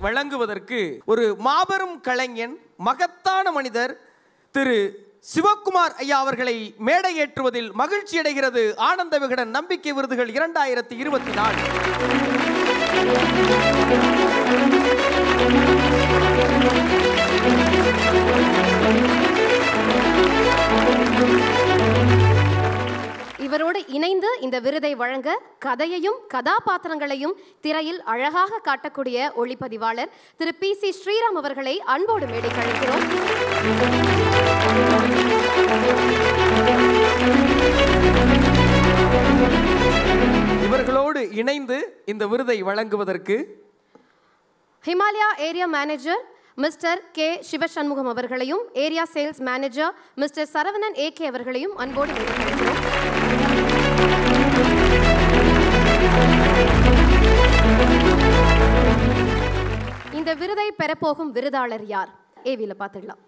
வழங்குவதற்கு ஒரு மாபெரும் கலைஞன், மகத்தான மனிதர் திரு சிவகுமார் ஐயா அவர்களை மேடை ஏற்றுவதில் மகிழ்ச்சி அடைகிறது ஆனந்த விகடன் நம்பிக்கை விருதுகள் 2024. இவரோடு இணைந்து இந்த விருதை வழங்க கதையையும் கதாபாத்திரங்களையும் திரையில் அழகாக காட்டக்கூடிய ஒளிப்பதிவாளர் திரு PC ஸ்ரீராம் அவர்களை அன்போடு மேடைக்கு அழைக்கிறோம். இவர்களோடு இணைந்து இந்த விருதை வழங்குவதற்கு Himalaya area manager mister K Sivashanmugam அவர்களையும், area sales manager mister Saravanan AK அவர்களையும் அன்போடு மேடைக்கு அழைக்கிறோம். இந்த விருதை பெறப்போகும் விருதாளர் யார்? ஏவில பார்த்துடலாம்.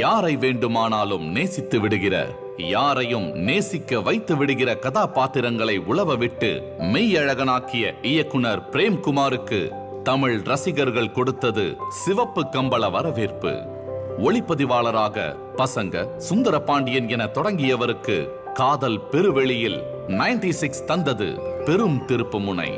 யாரை வேண்டுமானாலும் நேசித்து விடுகிற, யாரையும் நேசிக்க வைத்து விடுகிற கதாபாத்திரங்களை உலவ விட்டு மெய்யழகனாக்கிய இயக்குனர் பிரேம்குமாருக்கு தமிழ் ரசிகர்கள் கொடுத்தது சிவப்பு கம்பள வரவேற்பு. ஒளிப்பதிவாளராக பசங்க, சுந்தரபாண்டியன் என தொடங்கியவருக்கு காதல் பெருவெளியில் 96 தந்தது பெரும் திருப்பு முனை.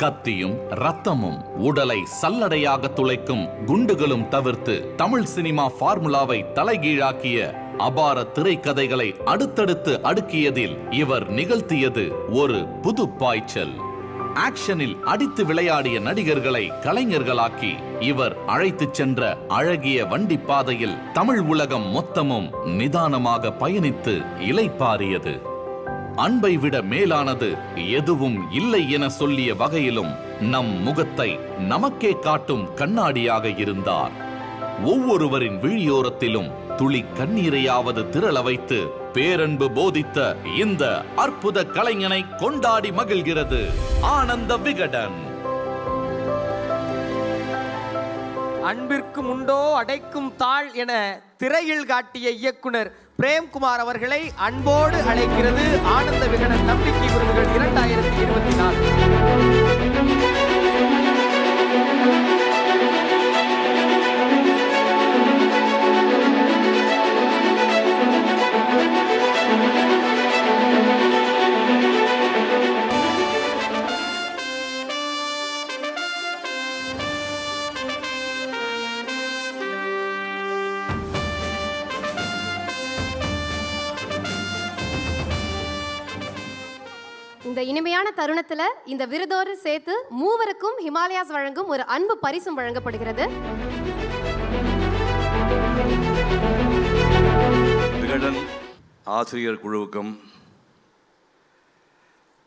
கத்தியும் ரத்தமும் உடலை சல்லடையாக துளைக்கும் குண்டுகளும் தவிர்த்து தமிழ் சினிமா பார்முலாவை தலைகீழாக்கிய அபார திரைக்கதைகளை அடுத்தடுத்து அடுக்கியதில் இவர் நிகழ்த்தியது ஒரு புது பாய்ச்சல். ஆக்ஷனில் அடித்து விளையாடிய நடிகர்களை கலைஞர்களாக்கி இவர் அழைத்துச் சென்ற அழகிய வண்டி பாதையில் தமிழ் உலகம் மொத்தமும் நிதானமாக பயணித்து இலைப்பாரியது. அன்பை விட மேலானது எதுவும் இல்லை என சொல்லிய வகையிலும் நம் முகத்தை நமக்கே காட்டும் கண்ணாடியாக இருந்தார். ஒவ்வொருவரின் விழியோரத்திலும் துளி கண்ணீரையாவது திரள வைத்து பேரன்பு போதித்த இந்த அற்புத கலைஞனை கொண்டாடி மகிழ்கிறது ஆனந்த விகடன். அன்பிற்கும் உண்டோ அடைக்கும் தாழ் என திரையில் காட்டிய இயக்குனர் பிரேம்குமார் அவர்களை அன்போடு அழைக்கிறது ஆனந்த விகடன் நம்பிக்கை விருதுகள் 2024. இந்த இனிமையான தருணத்துல இந்த விருதோடு சேர்த்து மூவருக்கும் ஹிமாலயாஸ் வழங்கும் ஒரு அன்பு பரிசும் வழங்கப்படுகிறது. விகடன் ஆசிரியர் குழுவுக்கும்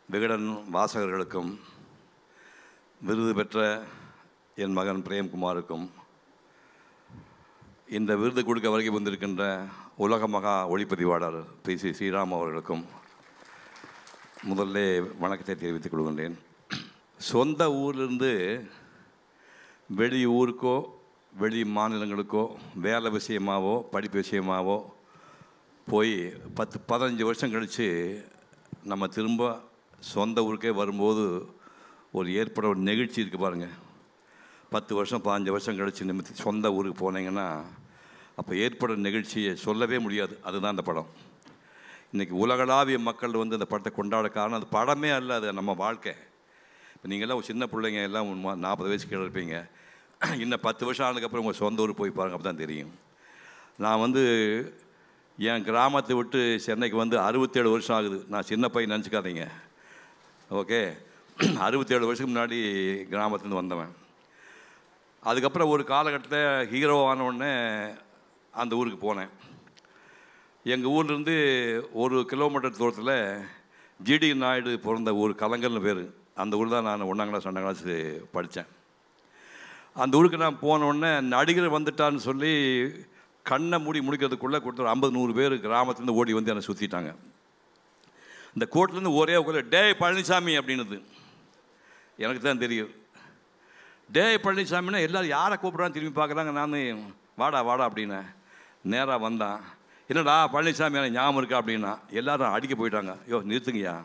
விகடன் வாசகர்களுக்கும் விருது பெற்ற என் மகன் பிரேம்குமாருக்கும் இந்த விருது கொடுக்க வருகை வந்திருக்கின்ற உலக மகா ஒளிப்பதிவாளர் PC ஸ்ரீராம் அவர்களுக்கும் முதல்ல வணக்கத்தை தெரிவித்துக் கொள்கின்றேன். சொந்த ஊரிலிருந்து வெளி ஊருக்கோ வெளி மாநிலங்களுக்கோ வேலை விஷயமாவோ படிப்பு விஷயமாவோ போய் 10-15 வருஷம் கழித்து நம்ம திரும்ப சொந்த ஊருக்கே வரும்போது ஒரு ஏற்பட ஒரு நெகிழ்ச்சி இருக்குது பாருங்கள். 10 வருஷம் 15 வருஷம் கழித்து நம்ம சொந்த ஊருக்கு போனீங்கன்னா அப்போ ஏற்பட நிகழ்ச்சியை சொல்லவே முடியாது. அதுதான் அந்த படம். இன்றைக்கி உலகளாவிய மக்கள் வந்து அந்த படத்தை கொண்டாட காரணம் அது படமே அல்ல, அது நம்ம வாழ்க்கை. இப்போ நீங்கள்லாம் ஒரு சின்ன பிள்ளைங்க எல்லாம் 40 வயசு கீழே இருப்பீங்க. இன்னும் 10 வருஷம் ஆனதுக்கப்புறம் உங்கள் சொந்த ஊர் போய் பாருங்கள், அப்போ தான் தெரியும். நான் வந்து என் கிராமத்தை விட்டு சென்னைக்கு வந்து 67 வருஷம் ஆகுது. நான் சின்ன பையன் நினச்சிக்காதீங்க, ஓகே. 67 வருஷத்துக்கு முன்னாடி கிராமத்துலேருந்து வந்தவன். அதுக்கப்புறம் ஒரு காலகட்டத்தில் ஹீரோ ஆனவுடனே அந்த ஊருக்கு போனேன். எங்கள் ஊர்லேருந்து 1 கிலோமீட்டர் தூரத்தில் ஜிடி நாயுடு பிறந்த ஊர் கலங்கல்னு பேர். அந்த ஊர் தான் நான் 1ஆம் கிளாஸ் 2ஆம் கிளாஸ் படித்தேன். அந்த ஊருக்கு நான் போனோடனே நடிகர் வந்துட்டான்னு சொல்லி கண்ணை மூடி முடிக்கிறதுக்குள்ளே கொடுத்து 50-100 பேர் கிராமத்துலேருந்து ஓடி வந்து என்னை சுற்றிட்டாங்க. இந்த கோர்ட்லேருந்து ஒரே உட்கார டே பழனிசாமி அப்படின்னுது. எனக்கு தான் தெரியும் பழனிசாமின்னா எல்லோரும் யாரை கூப்பிட்றான்னு திரும்பி பார்க்குறாங்க. நான் வாடா வாடா அப்படின்னேன். நேராக வந்தான். என்னடா பழனிசாமி எனக்கு ஞாபகம் இருக்கா அப்படின்னா எல்லாரும் அடிக்க போயிட்டாங்க. யோ நிறுத்துங்கய்யா,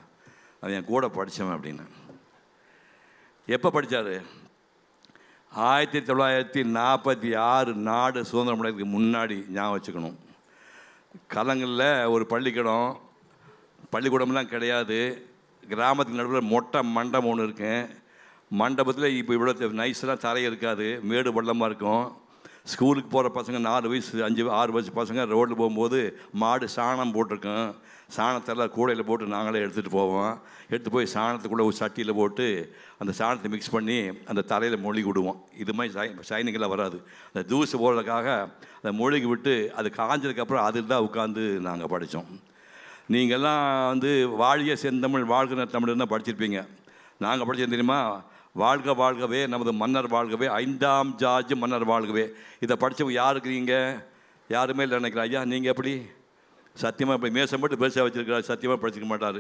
அவன் என் கூட படித்தவன் அப்படின்னு. எப்போ படித்தார்? 1946 நாடு சுதந்திரம் அடைறதுக்கு முன்னாடி. ஞாபகம் வச்சுக்கணும். கலங்களில் ஒரு பள்ளிக்கூடம்லாம் கிடையாது. கிராமத்துக்கு நடுவில் மொட்டை மண்டபம் ஒன்று இருக்கேன். மண்டபத்தில் இப்போ இவ்வளோ நைஸெலாம் தரை இருக்காது, மேடு பள்ளமாக இருக்கும். ஸ்கூலுக்கு போகிற பசங்க 4 வயசு 5 6 வயசு பசங்க ரோட்டில் போகும்போது மாடு சாணம் போட்டிருக்கோம். சாணத்தெல்லாம் கூடையில் போட்டு நாங்களே எடுத்துகிட்டு போவோம். எடுத்து போய் சாணத்துக்குள்ளே ஒரு சட்டியில் போட்டு அந்த சாணத்தை மிக்ஸ் பண்ணி அந்த தரையில் மொழிகி விடுவோம். இது மாதிரி சைனிங்கெல்லாம் வராது. அந்த தூசு போடுறதுக்காக அதை மொழிகி விட்டு அது காஞ்சதுக்கப்புறம் அதில் தான் உட்காந்து நாங்கள் படித்தோம். நீங்கள்லாம் வாழிய செந்தமிழ் வாழ்கிற தமிழ் தான் படிச்சிருப்பீங்க. நாங்கள் படித்தது தெரியுமா? வாழ்க வாழ்கவே நமது மன்னர் வாழ்கவே, 5ஆம் ஜார்ஜ் மன்னர் வாழ்கவே. இதை படித்தவங்க யார் இருக்கிறீங்க? யாருமே இல்லை நினைக்கிறேன். ஐயா நீங்கள் எப்படி? சத்தியமாக இப்படி மேசம் மட்டும் பெருசாக வச்சுருக்கிறார், சத்தியமாக படிச்சிக்க மாட்டார்.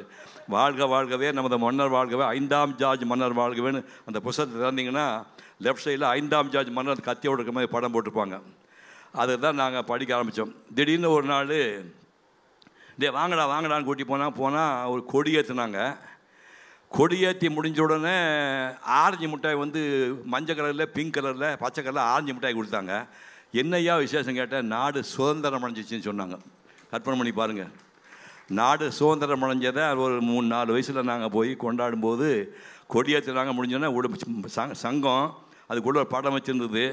வாழ்க வாழ்கவே நமது மன்னர் வாழ்கவே, 5ஆம் ஜார்ஜ் மன்னர் வாழ்கவேன்னு அந்த புத்தகத்தை திறந்தீங்கன்னா லெஃப்ட் சைடில் 5ஆம் ஜார்ஜ் மன்னர் கத்தியோடு இருக்கிற மாதிரி படம் போட்டிருப்பாங்க. அதை தான் நாங்கள் படிக்க ஆரம்பித்தோம். திடீர்னு ஒரு நாள் வாங்கடான்னு கூட்டி போனால் ஒரு கொடி ஏற்றுனாங்க. கொடியேற்றி முடிஞ்ச உடனே ஆரஞ்சு மிட்டாய் மஞ்சள் கலரில், பிங்க் கலரில், பச்சை கலரில் ஆரஞ்சு மிட்டாய் கொடுத்தாங்க. என்னையா விசேஷம் கேட்டால் நாடு சுதந்திரம் அடைஞ்சிச்சின்னு சொன்னாங்க. கற்பனை பண்ணி பாருங்கள். நாடு சுதந்திரம் அடைஞ்சதை ஒரு 3-4 வயசில் நாங்கள் போய் கொண்டாடும்போது கொடியேற்றினாங்க. முடிஞ்சோன்னா சங்கம் அதுக்குள்ள ஒரு படம் வச்சுருந்தது.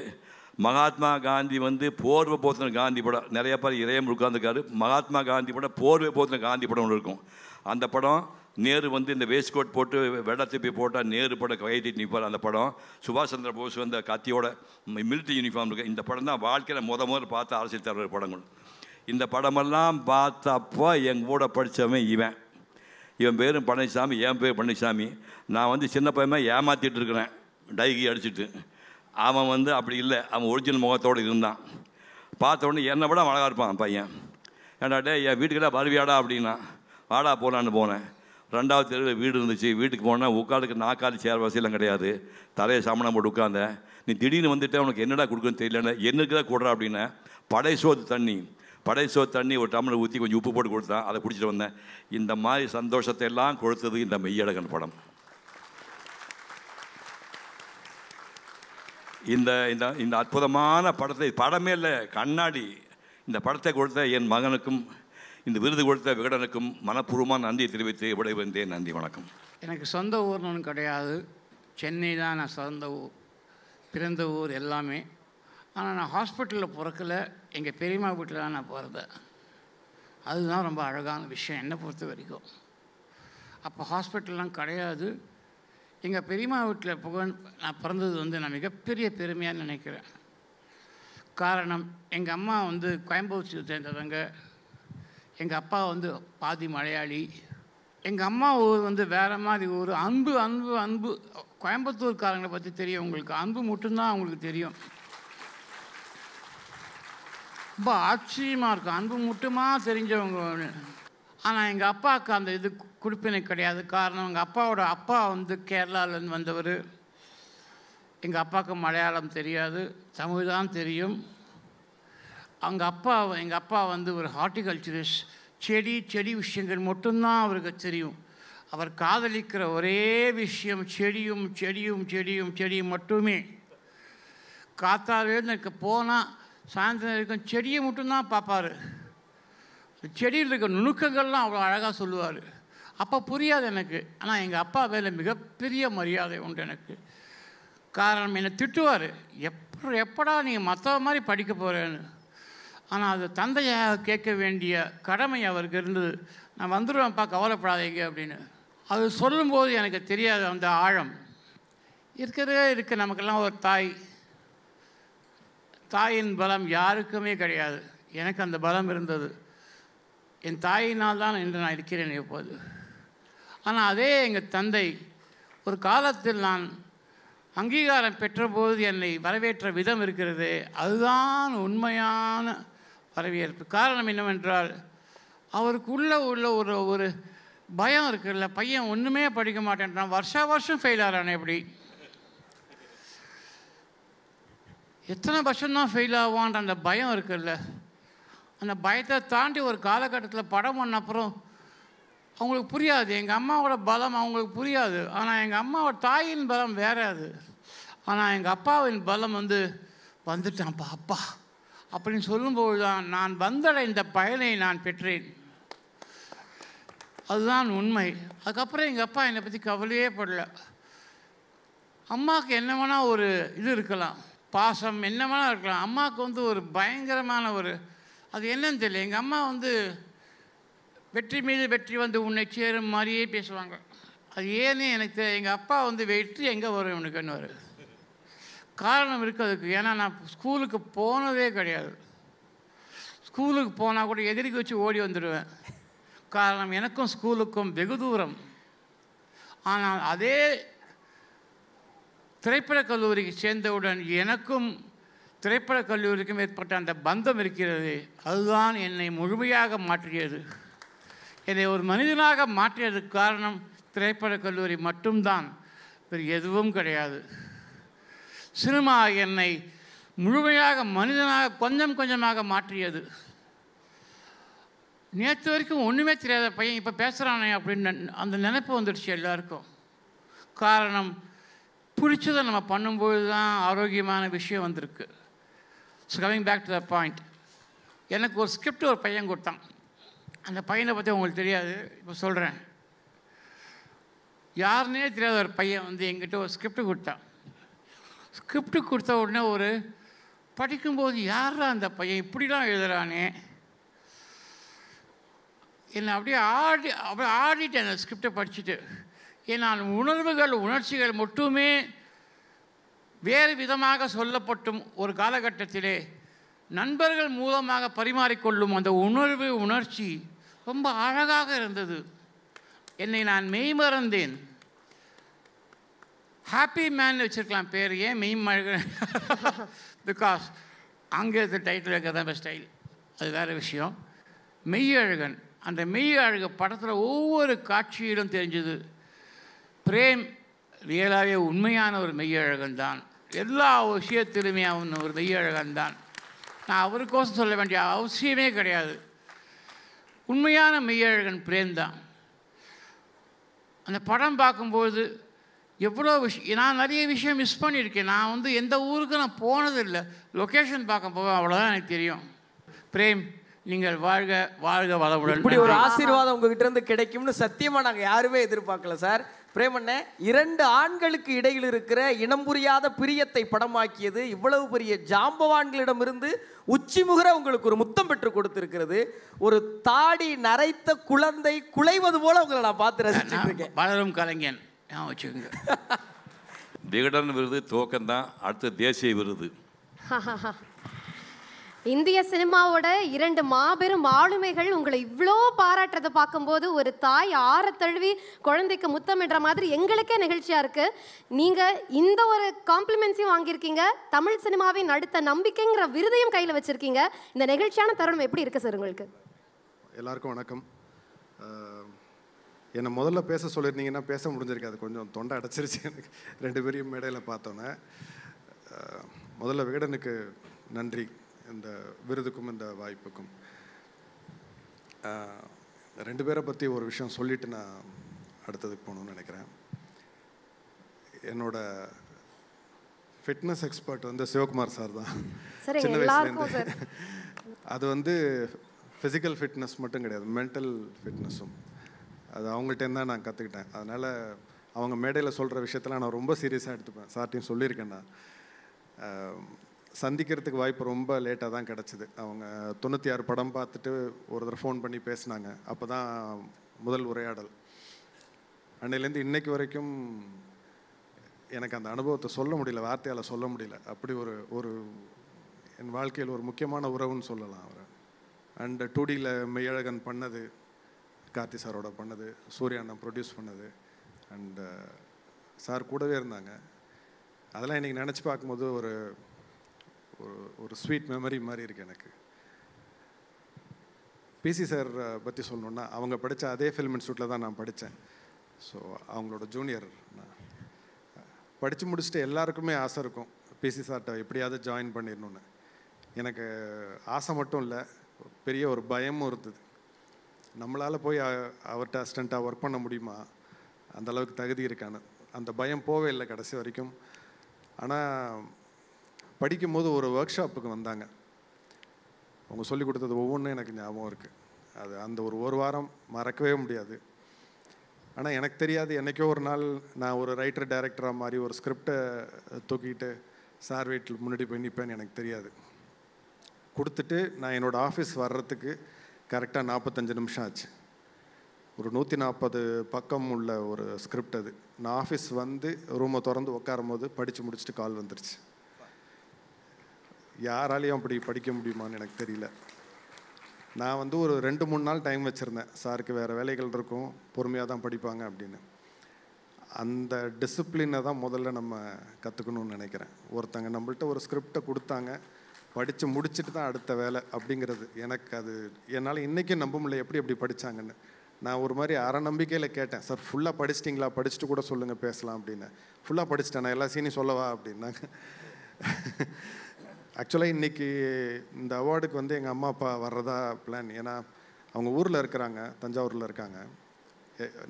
மகாத்மா காந்தி போர்வை போத்தின காந்தி படம். நிறைய பேர் இறையம் உட்காந்துருக்காரு. மகாத்மா காந்தி படம், போர்வை போத்தின காந்தி படம் ஒன்று இருக்கும். அந்த படம் நேரு இந்த வேஸ்ட் கோட் போட்டு வெள்ளை திருப்பி போட்டால் நேரு படம் கைத்திட்டு நிற்பார். அந்த படம் சுபாஷ் சந்திர போஸ் கத்தியோட மிலிட்ரி யூனிஃபார்ம் இருக்குது. இந்த படம் தான் வாழ்க்கையில் முதல்ல பார்த்த அரசியல் தலைவர் படங்கள். இந்த படமெல்லாம் பார்த்தப்போ எங்கள் கூட படித்தவன் இவன் பேரும் பழனிசாமி, என் பேர் பழனிசாமி. நான் சின்ன பையன் ஏமாற்றிட்டு இருக்கிறேன் டைகி அடிச்சுட்டு. அவன் அப்படி இல்லை, அவன் ஒரிஜினல் முகத்தோடு இருந்தான். பார்த்த உடனே என்னை விட அழகாக இருப்பான் பையன். ஏன்டாட்டே என் வீட்டுக்கிட்ட வருவியாடா அப்படின்னா, வாடா போனான்னு போனேன். 2வது தெருவில் வீடு இருந்துச்சு. வீட்டுக்கு போனால் உட்காந்துக்கு நாக்காளி சேர் வசதியெல்லாம் கிடையாது. தலையை சாமணம் போட்டு உட்காந்தேன். நீ திடீர்னு வந்துட்டு உனக்கு என்னடா கொடுக்குன்னு தெரியல, என்னக்கு தான் கொடுறா அப்படின்னா, படை சோறு தண்ணி ஒரு டம்ளர் ஊற்றி கொஞ்சம் உப்பு போட்டு கொடுத்தான். அதை குடிச்சிட்டு வந்தேன். இந்த மாதிரி சந்தோஷத்தை எல்லாம் கொடுத்தது இந்த மெய்யழகன் படம். இந்த இந்த அற்புதமான படமே இல்லை, கண்ணாடி. இந்த படத்தை கொடுத்த என் மகனுக்கும் இந்த விருது கொடுத்த விகடனுக்கும் மனப்பூர்வமாக நன்றியை தெரிவித்து விடைபெறுந்தேன். நன்றி, வணக்கம். எனக்கு சொந்த ஊர்னு ஒன்றும் கிடையாது. சென்னை தான் நான் சொந்த ஊர், பிறந்த ஊர் எல்லாமே. ஆனால் நான் ஹாஸ்பிட்டலில் பிறக்கலை, எங்கள் பெரியம்மா வீட்டில் தான் நான் பிறந்தேன். அதுதான் ரொம்ப அழகான விஷயம் என்னை பொறுத்த வரைக்கும். அப்போ ஹாஸ்பிட்டல்லாம் கிடையாது. எங்கள் பெரியம்மா வீட்டில் நான் பிறந்தது நான் மிகப்பெரிய பெருமையாக நினைக்கிறேன். காரணம், எங்கள் அம்மா கோயம்புத்தூர் சேர்ந்தவங்க, எங்கள் அப்பா பாதி மலையாளி. எங்கள் அம்மா ஊர் வேறு மாதிரி ஊர். அன்பு அன்பு அன்பு. கோயம்புத்தூர்காரங்களை பற்றி தெரியும் உங்களுக்கு, அன்பு மட்டும்தான் அவங்களுக்கு தெரியும். ரொம்ப ஆச்சரியமாக இருக்கும், அன்பு மட்டுமா தெரிஞ்சவங்க. ஆனால் எங்கள் அப்பாவுக்கு அந்த இது கொடுப்பினை கிடையாது. காரணம், எங்கள் அப்பாவோட அப்பா கேரளாவிலேருந்து வந்தவர். எங்கள் அப்பாவுக்கு மலையாளம் தெரியாது, தமிழ் தான் தெரியும். எங்கள் அப்பா ஒரு ஹார்டிகல்ச்சரிஸ்ட். செடி விஷயங்கள் மட்டும்தான் அவருக்கு தெரியும். அவர் காதலிக்கிற ஒரே விஷயம் செடியும் செடியும் செடியும் செடியும் மட்டுமே. காத்தாலேருந்து எனக்கு போனால் சாயந்தரம் வரைக்கும் செடியை மட்டும்தான் பார்ப்பார். செடியில் இருக்க நுணுக்கங்கள்லாம் அவ்வளோ அழகாக சொல்லுவார். அப்போ புரியாது எனக்கு. ஆனால் எங்கள் அப்பா மேலே மிகப்பெரிய மரியாதை உண்டு எனக்கு. காரணம், என்னை திட்டுவார், எப்படா நீங்கள் மற்ற மாதிரி படிக்க போகிறேன்னு. ஆனால் அது தந்தையாக கேட்க வேண்டிய கடமை அவருக்கு இருந்தது. நான் வந்துடுவேன்ப்பா, கவலைப்படாதீங்க அப்படின்னு. அது சொல்லும்போது எனக்கு தெரியாது அந்த ஆழம். இருக்க நமக்கெல்லாம் ஒரு தாயின் பலம் யாருக்குமே கிடையாது. எனக்கு அந்த பலம் இருந்தது. என் தாயினால் தான் இன்று நான் இருக்கிறேன் எப்போது. ஆனால் அதே எங்கள் தந்தை ஒரு காலத்தில் நான் அங்கீகாரம் பெற்றபோது என்னை வரவேற்ற விதம் இருக்கிறது, அதுதான் உண்மையான வரவேற்பு. காரணம் என்னவென்றால், அவருக்கு உள்ள ஒரு பயம் இருக்குல்ல, பையன் ஒன்றுமே படிக்க மாட்டேன்றான், வருஷம் ஃபெயில் ஆகிறானே எப்படி. எத்தனை வருஷம்தான் ஃபெயில் ஆவான்ற அந்த பயம் இருக்குல்ல, அந்த பயத்தை தாண்டி ஒரு காலகட்டத்தில் படம் பண்ண அப்புறம் அவங்களுக்கு புரியாது. எங்கள் அம்மாவோட பலம் அவங்களுக்கு புரியாது. ஆனால் எங்கள் அம்மாவோட தாயின் பலம் வேறு அது. ஆனால் எங்கள் அப்பாவின் பலம் வந்துட்டான்ப்பா அப்பா அப்படின்னு சொல்லும்போது தான் நான் வந்தடைந்த பயனை நான் பெற்றேன். அதுதான் உண்மை. அதுக்கப்புறம் எங்கள் அப்பா என்னை பற்றி கவலையே படல. அம்மாவுக்கு என்ன வேணால் ஒரு இது இருக்கலாம், பாசம் என்ன வேணால் இருக்கலாம். அம்மாவுக்கு ஒரு பயங்கரமான அது என்னன்னு தெரியல. எங்கள் அம்மா வெற்றி மீது வெற்றி உன்னை சேரும் மாதிரியே பேசுவாங்க. அது ஏன்னு எனக்கு தெரியல. எங்கள் அப்பா வெற்றி எங்கே வரும் இவனுக்குன்னு வருது. காரணம் இருக்குது அதுக்கு. ஏன்னா நான் ஸ்கூலுக்கு போனதே கிடையாது. ஸ்கூலுக்கு போனால் கூட எதிரிக்கு வச்சு ஓடி வந்துடுவேன். காரணம் எனக்கும் ஸ்கூலுக்கும் வெகு தூரம். ஆனால் அதே திரைப்படக் கல்லூரிக்கு சேர்ந்தவுடன் எனக்கும் திரைப்படக் கல்லூரிக்கும் ஏற்பட்ட அந்த பந்தம் இருக்கிறது. அதுதான் என்னை முழுமையாக மாற்றியது. என்னை ஒரு மனிதனாக மாற்றியதுக்கு காரணம் திரைப்படக் கல்லூரி மட்டும்தான், வேறு எதுவும் கிடையாது. சினிமா என்னை முழுமையாக மனிதனாக கொஞ்சம் கொஞ்சமாக மாற்றியது. நேற்று வரைக்கும் ஒன்றுமே தெரியாத பையன் இப்போ பேசுகிறானே அப்படின்னு அந்த நினைப்பு வந்துடுச்சு எல்லாருக்கும். காரணம் பிடிச்சதை நம்ம பண்ணும்போது தான் ஆரோக்கியமான விஷயம் வந்திருக்கு. So coming back to the point, எனக்கு ஒரு ஸ்கிரிப்ட் ஒரு பையன் கொடுத்தான். அந்த பையனை பற்றி உங்களுக்கு தெரியாது, இப்போ சொல்கிறேன். யாருன்னே தெரியாத ஒரு பையன் எங்கிட்ட ஒரு ஸ்கிரிப்ட் கொடுத்தான். ஸ்கிரிப்ட் கொடுத்த உடனே படிக்கும்போது யாரா அந்த பையன் இப்படிலாம் எழுதுகிறானே, என்னை அப்படியே ஆடிட்டேன் அந்த ஸ்கிரிப்டை படிச்சுட்டு. ஏன்னா உணர்வுகள் உணர்ச்சிகள் மட்டுமே வேறு விதமாக சொல்லப்பட்டும் ஒரு காலகட்டத்திலே நண்பர்கள் மூலமாக பரிமாறிக்கொள்ளும் அந்த உணர்வு உணர்ச்சி ரொம்ப அழகாக இருந்தது. என்னை நான் மெய்மறந்தேன். ஹாப்பி மேன் வச்சுருக்கலாம் பேர், ஏன் மெய்மழகன்? பிகாஸ் அங்கே இருக்க டைட்டில் இருக்கிறதா ஸ்டைல், அது வேறு விஷயம். மெய்யழகன், அந்த மெய்யழக படத்தில் ஒவ்வொரு காட்சியிலும் தெரிஞ்சது பிரேம் ரியலாகவே உண்மையான ஒரு மெய்யழகன் தான். எல்லா விஷயத்திலுமே அவன் ஒரு மெய்யழகன் தான். நான் அவருக்கோசம் சொல்ல வேண்டிய அவசியமே கிடையாது. உண்மையான மெய்யழகன் பிரேம் தான். அந்த படம் பார்க்கும்போது எவ்வளோ விஷயம், நான் நிறைய விஷயம் மிஸ் பண்ணியிருக்கேன். நான் எந்த ஊருக்கு நான் போனதில்லை, லொக்கேஷன் பார்க்க போக அவ்வளோதான் எனக்கு தெரியும். பிரேம், நீங்கள் வாழ்க வாழ்க வளமுடன். இப்படி ஒரு ஆசீர்வாதம் உங்ககிட்ட இருந்து கிடைக்கும்னு சத்தியமாக நாங்கள் யாருமே எதிர்பார்க்கல சார். பிரேமண்ணே, 2 ஆண்களுக்கு இடையில் இருக்கிற இனம் புரியாத பிரியத்தை படமாக்கியது இவ்வளவு பெரிய ஜாம்பவான்களிடமிருந்து உச்சி முகர உங்களுக்கு ஒரு முத்தம் பெற்று கொடுத்திருக்கிறது. ஒரு தாடி நரைத்த குழந்தை குலைவது போல உங்களை நான் பார்த்து ரசிச்சுட்டு இருக்கேன். வளரும் கலைஞன் வச்சுக்கோங்க. விகடன் விருது துவக்கம்தான், அடுத்த தேசிய விருது. இந்திய சினிமாவோட 2 மாபெரும் ஆளுமைகள் உங்களை இவ்வளோ பாராட்டுறதை பார்க்கும்போது ஒரு தாய் ஆற தழுவி குழந்தைக்கு முத்தமிடுற மாதிரி எங்களுக்கே நெகிழ்ச்சியாக இருக்குது. நீங்கள் இந்த ஒரு காம்ப்ளிமெண்ட்ஸையும் வாங்கியிருக்கீங்க, தமிழ் சினிமாவின் அடுத்த நம்பிக்கைங்கிற விருதையும் கையில் வச்சுருக்கீங்க. இந்த நெகிழ்ச்சியான தருணம் எப்படி இருக்குது சார் உங்களுக்கு? எல்லாருக்கும் வணக்கம். என்னை முதல்ல பேச சொல்லியிருந்தீங்கன்னா பேச முடிஞ்சிருக்காது, கொஞ்சம் தொண்டை அடைச்சிருச்சு எனக்கு 2 பேரையும் மேடையில் பார்த்தோன்னே. முதல்ல விகடனுக்கு நன்றி, இந்த விருதுக்கும் இந்த வாய்ப்புக்கும். 2 பேரை பற்றி ஒரு விஷயம் சொல்லிவிட்டு நான் அடுத்ததுக்கு போகணுன்னு நினைக்கிறேன். என்னோட ஃபிட்னஸ் எக்ஸ்பர்ட் சிவகுமார் சார் தான். சின்ன வயசுலேருந்து அது ஃபிசிக்கல் ஃபிட்னஸ் மட்டும் கிடையாது, மென்டல் ஃபிட்னஸும் அது அவங்கள்ட்டேருந்து தான் நான் கற்றுக்கிட்டேன். அதனால் அவங்க மேடையில் சொல்கிற விஷயத்தெல்லாம் நான் ரொம்ப சீரியஸாக எடுத்துப்பேன். சார்ட்டையும் சொல்லியிருக்கேன். நான் சந்திக்கிறதுக்கு வாய்ப்பு ரொம்ப லேட்டாக தான் கிடச்சிது. அவங்க 96 படம் பார்த்துட்டு ஒரு தடவை ஃபோன் பண்ணி பேசினாங்க. அப்போ தான் முதல் உரையாடல். அன்னையிலேருந்து இன்னைக்கு வரைக்கும் எனக்கு அந்த அனுபவத்தை சொல்ல முடியல, வார்த்தையால் சொல்ல முடியல. அப்படி ஒரு என் வாழ்க்கையில் ஒரு முக்கியமான உறவுன்னு சொல்லலாம் அவர். அண்ட் 2Dயில் மெய்யழகன் பண்ணது, கார்த்தி சாரோட பண்ணது, சூர்யா அண்ணன் ப்ரொடியூஸ் பண்ணது, அண்டு சார் கூடவே இருந்தாங்க. அதெல்லாம் இன்றைக்கி நினச்சி பார்க்கும்போது ஒரு ஸ்வீட் மெமரி மாதிரி இருக்குது எனக்கு. பிசி சார் பற்றி சொல்லணுன்னா, அவங்க படித்த அதே ஃபில்ம் இன்ஸ்டியூட்டில் தான் நான் படித்தேன். ஸோ அவங்களோட ஜூனியர். நான் படித்து முடிச்சுட்டு எல்லாருக்குமே ஆசை இருக்கும் பிசி சார்ட்ட எப்படியாவது ஜாயின் பண்ணிடணுன்னு. எனக்கு ஆசை மட்டும் இல்லை, பெரிய ஒரு பயமும் இருந்தது. நம்மளால் போய் அவர்கிட்ட அசிஸ்டண்ட்டாக ஒர்க் பண்ண முடியுமா, அந்தளவுக்கு தகுதி இருக்கான்னு. அந்த பயம் போவே இல்லை கடைசி வரைக்கும். ஆனால் படிக்கும்போது ஒரு ஒர்க் ஷாப்புக்கு வந்தாங்க. அவங்க சொல்லி கொடுத்தது ஒவ்வொன்றும் எனக்கு ஞாபகம் இருக்குது. அது அந்த ஒரு வாரம் மறக்கவே முடியாது. ஆனால் எனக்கு தெரியாது, என்றைக்கோ ஒரு நாள் நான் ஒரு ரைட்டர் டைரக்டராக மாதிரி ஒரு ஸ்கிரிப்டை தூக்கிட்டு சார் வீட்டில் முன்னாடி போய் நிற்பேன்னு எனக்கு தெரியாது. கொடுத்துட்டு நான் என்னோடய ஆஃபீஸ் வர்றதுக்கு கரெக்டாக 45 நிமிஷம் ஆச்சு. ஒரு 140 பக்கம் உள்ள ஒரு ஸ்கிரிப்ட் அது. நான் ஆஃபீஸ் வந்து ரூமை திறந்து உட்காரும் போது படித்து முடிச்சுட்டு கால் வந்துருச்சு. யாராலையும் அப்படி படிக்க முடியுமான்னு எனக்கு தெரியல. நான் வந்து ஒரு 2-3 நாள் டைம் வச்சுருந்தேன், சாருக்கு வேறு வேலைகள் இருக்கும், பொறுமையாக தான் படிப்பாங்க அப்படின்னு. அந்த டிசிப்ளினை தான் முதல்ல நம்ம கற்றுக்கணும்னு நினைக்கிறேன். ஒருத்தங்க நம்மள்ட்ட ஒரு ஸ்கிரிப்டை கொடுத்தாங்க, படித்து முடிச்சுட்டு தான் அடுத்த வேலை அப்படிங்கிறது எனக்கு அது என்னால் இன்றைக்கும் நம்ப முடியல எப்படி எப்படி படித்தாங்கன்னு. நான் ஒரு மாதிரி அரை நம்பிக்கையில் கேட்டேன், சார் ஃபுல்லாக படிச்சிட்டிங்களா, படிச்சுட்டு கூட சொல்லுங்கள் பேசலாம் அப்படின்னு. ஃபுல்லாக படிச்சிட்டேன், நான் எல்லா சீனையும் சொல்லவா அப்படின்னாங்க. ஆக்சுவலாக இன்றைக்கி இந்த அவார்டுக்கு வந்து எங்கள் அம்மா அப்பா வர்றதா பிளான். ஏன்னா அவங்க ஊரில் இருக்கிறாங்க, தஞ்சாவூரில் இருக்காங்க.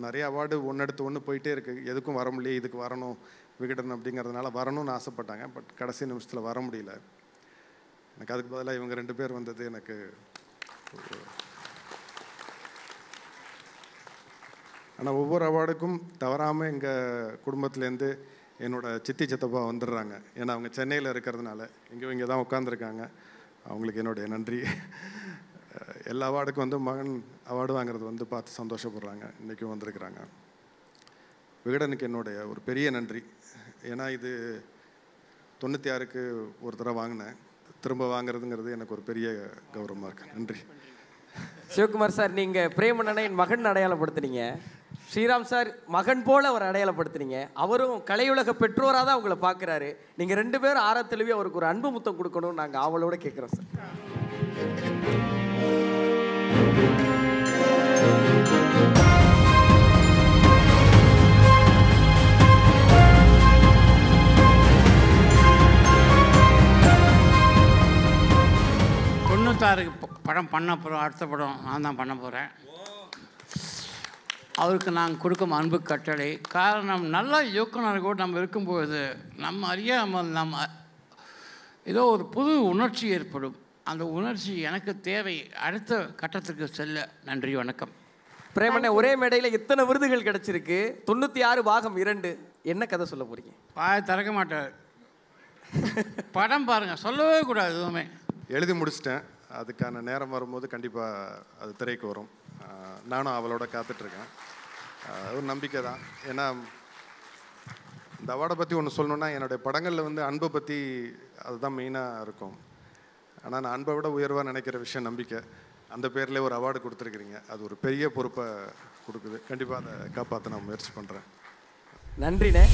நிறைய அவார்டு ஒன்று எடுத்து ஒன்று போயிட்டே இருக்குது, எதுக்கும் வர முடியல, இதுக்கு வரணும் விகடன் அப்படிங்கிறதுனால வரணும்னு ஆசைப்பட்டாங்க. பட் கடைசி நிமிஷத்தில் வர முடியல. எனக்கு அதுக்கு பதிலாக இவங்க 2 பேர் வந்தது எனக்கு. ஆனால் ஒவ்வொரு அவார்டுக்கும் தவறாமல் எங்கள் குடும்பத்துலேருந்து என்னோடய சித்தி சித்தப்பா வந்துடுறாங்க. ஏன்னா அவங்க சென்னையில் இருக்கிறதுனால இங்கே தான் உட்காந்துருக்காங்க. அவங்களுக்கு என்னுடைய நன்றி. எல்லா அவார்டுக்கும் வந்து மகன் அவார்டு வாங்குறது வந்து பார்த்து சந்தோஷப்படுறாங்க, இன்றைக்கும் வந்திருக்கிறாங்க. விகடனுக்கு என்னுடைய ஒரு பெரிய நன்றி. ஏன்னா இது 96க்கு ஒரு தடவை வாங்கினேன், திரும்ப வாங்குறதுங்கிறது எனக்கு ஒரு பெரிய கௌரவமாக இருக்குது. நன்றி. சிவகுமார் சார், நீங்கள் பிரேமண்ணனை என் மகன் அடையாளப்படுத்துனீங்க, ஸ்ரீராம் சார் மகன் போல அவர் அடையாளப்படுத்துனீங்க. அவரும் கலையுலக பெற்றோராக தான் உங்களை பார்க்குறாரு. நீங்கள் 2 பேரும் ஆரத்தழுவி அவருக்கு ஒரு அன்பு முத்தம் கொடுக்கணும்னு நாங்கள் ஆவலோட கேட்குறோம் சார். படம் பண்ண அப்புறம் அடுத்த படம் நான் தான் பண்ண போகிறேன். அவருக்கு நாங்கள் கொடுக்கும் அன்பு கட்டளை. காரணம், நல்ல இயக்குனர்கள் நம்ம இருக்கும்போது நம்ம அறியாமல் நம்ம ஏதோ ஒரு புது உணர்ச்சி ஏற்படும். அந்த உணர்ச்சி எனக்கு தேவை அடுத்த கட்டத்துக்கு செல்ல. நன்றி, வணக்கம். பிரேமண்ணே, ஒரே மேடையில் இத்தனை விருதுகள் கிடைச்சிருக்கு, 96 பாகம் 2, என்ன கதை சொல்ல போகிறீங்க? பாய திறக்க மாட்டார். படம் பாருங்கள், சொல்லவே கூடாது எதுவுமே. எழுதி முடிச்சிட்டேன், அதுக்கான நேரம் வரும்போது கண்டிப்பாக அது திரைக்கு வரும். நானும் அவளோட காத்துட்ருக்கேன். ஒரு நம்பிக்கை தான். ஏன்னா இந்த அவார்டை பற்றி ஒன்று சொல்லணுன்னா, என்னுடைய படங்களில் வந்து அன்பை பற்றி அதுதான் மெயினாக இருக்கும். ஆனால் நான் அன்பை விட உயர்வாக நினைக்கிற விஷயம் நம்பிக்கை. அந்த பேரில் ஒரு அவார்டு கொடுத்துருக்குறீங்க, அது ஒரு பெரிய பொறுப்பை கொடுக்குது. கண்டிப்பாக அதை காப்பாற்ற நான் முயற்சி பண்ணுறேன். நன்றிண்ணே.